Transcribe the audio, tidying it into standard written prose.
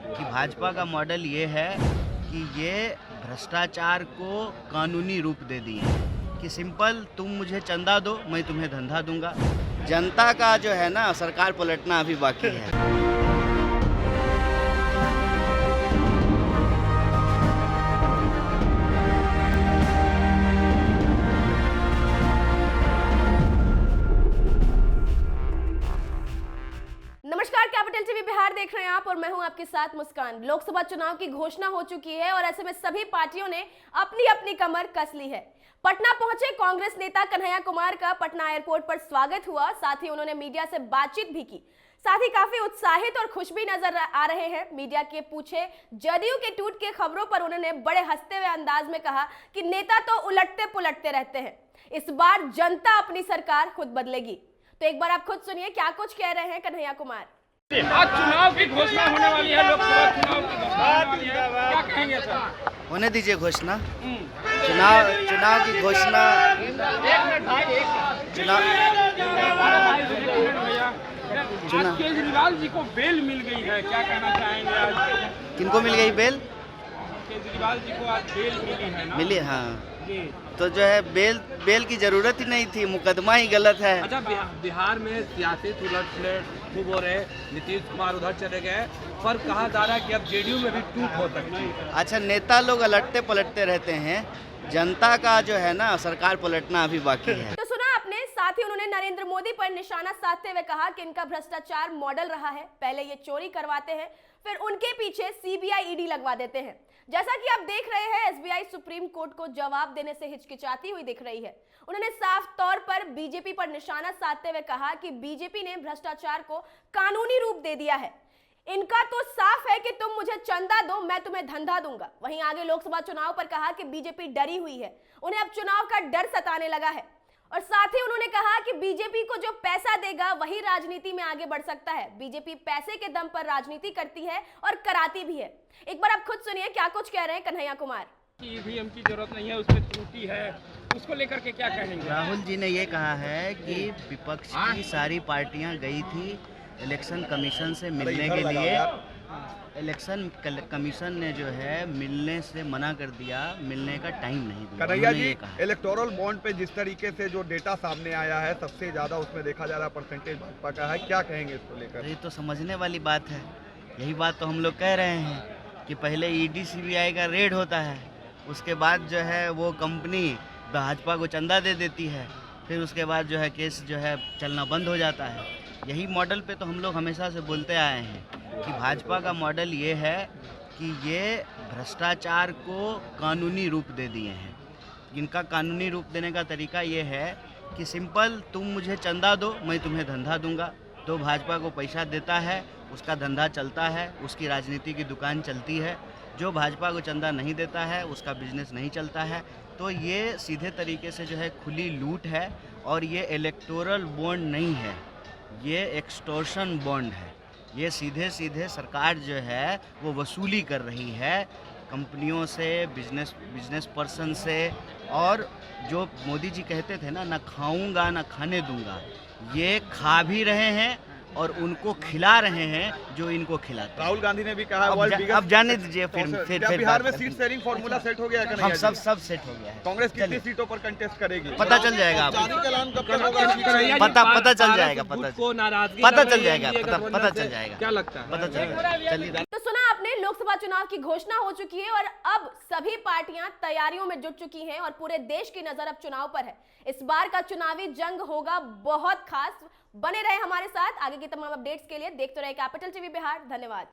कि भाजपा का मॉडल ये है कि ये भ्रष्टाचार को कानूनी रूप दे दिए हैं कि सिंपल तुम मुझे चंदा दो, मैं तुम्हें धंधा दूंगा। जनता का जो है ना सरकार पलटना अभी बाकी है। नमस्कार, कैपिटल टीवी बिहार देख रहे हैं आप और मैं हूं आपके साथ मुस्कान। लोकसभा चुनाव की घोषणा हो चुकी है और ऐसे में सभी पार्टियों ने अपनी अपनी कमर कस ली है। पटना पहुंचे कांग्रेस नेता कन्हैया कुमार का पटना एयरपोर्ट पर स्वागत हुआ, साथ ही उन्होंने मीडिया से बातचीत भी की। साथ ही काफी उत्साहित और खुश भी नजर आ रहे हैं। मीडिया के पूछे जदयू के टूट के खबरों पर उन्होंने बड़े हंसते हुए अंदाज में कहा कि नेता तो उलटते पुलटते रहते हैं, इस बार जनता अपनी सरकार खुद बदलेगी। तो एक बार आप खुद सुनिए क्या कुछ कह रहे हैं कन्हैया कुमार। आज चुनाव की घोषणा होने वाली है, लोकसभा चुनाव की घोषणा होने वाली है, क्या कहेंगे सर? होने दीजिए घोषणा। चुनाव की घोषणा। आज केजरीवाल जी को बेल मिल गई है, क्या कहना चाहेंगे? आज किनको मिल गई बेल? केजरीवाल जी को आज बेल मिली है ना? मिली, हाँ। जी। तो जो है बेल की जरूरत ही नहीं थी, मुकदमा ही गलत है। अच्छा, बिहार में सियासी उलट-पलट खूब हो रहे, नीतीश कुमार उधर चले गए, पर कहा जा रहा है कि अब जेडीयू में भी टूट हो सकती है। अच्छा, नेता लोग अलटते पलटते रहते हैं, जनता का जो है ना सरकार पलटना अभी बाकी है। तो सुना आपने। साथ ही उन्होंने नरेंद्र मोदी पर निशाना साधते हुए कहा कि इनका भ्रष्टाचार मॉडल रहा है। पहले ये चोरी करवाते हैं, फिर उनके पीछे सीबीआई ईडी लगवा देते हैं। जैसा कि आप देख रहे हैं, एसबीआई सुप्रीम कोर्ट को जवाब देने से हिचकिचाती हुई दिख रही है। उन्होंने साफ तौर पर बीजेपी पर निशाना साधते हुए कहा कि बीजेपी ने भ्रष्टाचार को कानूनी रूप दे दिया है। इनका तो साफ है कि तुम मुझे चंदा दो, मैं तुम्हें धंधा दूंगा। वहीं आगे लोकसभा चुनाव पर कहा कि बीजेपी डरी हुई है, उन्हें अब चुनाव का डर सताने लगा है। और साथ ही उन्होंने कहा कि बीजेपी को जो पैसा देगा वही राजनीति में आगे बढ़ सकता है। बीजेपी पैसे के दम पर राजनीति करती है और कराती भी है। एक बार आप खुद सुनिए क्या कुछ कह रहे हैं कन्हैया कुमार। ईवीएम की जरूरत नहीं है, उसमें त्रुटि है, उसको लेकर के क्या कहेंगे? राहुल जी ने ये कहा है कि विपक्ष की सारी पार्टियां गई थी इलेक्शन कमीशन से मिलने के लिए। इलेक्शन कमीशन ने जो है मिलने से मना कर दिया, मिलने का टाइम नहीं दिया। कन्हैया जी, इलेक्टोरल बॉन्ड पे जिस तरीके से जो डेटा सामने आया है, सबसे ज्यादा उसमें देखा जा रहा परसेंटेज भाजपा का है, क्या कहेंगे इसको लेकर? ये तो समझने वाली बात है। यही बात तो हम लोग कह रहे हैं कि पहले ईडी सीबीआई का रेड होता है, उसके बाद जो है वो कंपनी भाजपा को चंदा दे देती है, फिर उसके बाद जो है केस जो है चलना बंद हो जाता है। यही मॉडल पे तो हम लोग हमेशा से बोलते आए हैं कि भाजपा का मॉडल ये है कि ये भ्रष्टाचार को कानूनी रूप दे दिए हैं। इनका कानूनी रूप देने का तरीका ये है कि सिंपल तुम मुझे चंदा दो, मैं तुम्हें धंधा दूंगा। तो भाजपा को पैसा देता है, उसका धंधा चलता है, उसकी राजनीति की दुकान चलती है। जो भाजपा को चंदा नहीं देता है उसका बिजनेस नहीं चलता है। तो ये सीधे तरीके से जो है खुली लूट है और ये इलेक्टोरल बॉन्ड नहीं है, ये एक्सटॉर्शन बॉन्ड है। ये सीधे सीधे सरकार जो है वो वसूली कर रही है कंपनियों से, बिजनेस पर्सन से। और जो मोदी जी कहते थे ना खाऊंगा ना खाने दूंगा, ये खा भी रहे हैं और उनको खिला रहे हैं जो इनको खिलाते हैं। राहुल गांधी ने भी कहा अब जाने दीजिए फिर बिहार में सीट शेयरिंग फॉर्मूला सेट हो गया है? हम सब सेट हो गया है। कांग्रेस कितनी सीटों पर कंटेस्ट करेगी? पता चल जाएगा आपको। पता चल जाएगा, पता चल जाएगा, क्या लगता है? पता चल जाएगा। चलिए। तो सुना आपने, लोकसभा चुनाव की घोषणा हो चुकी है और अब सभी पार्टियां तैयारियों में जुट चुकी हैं और पूरे देश की नजर अब चुनाव पर है। इस बार का चुनावी जंग होगा बहुत खास। बने रहे हमारे साथ। आगे की तमाम अपडेट्स के लिए देखते रहे कैपिटल टीवी बिहार। धन्यवाद।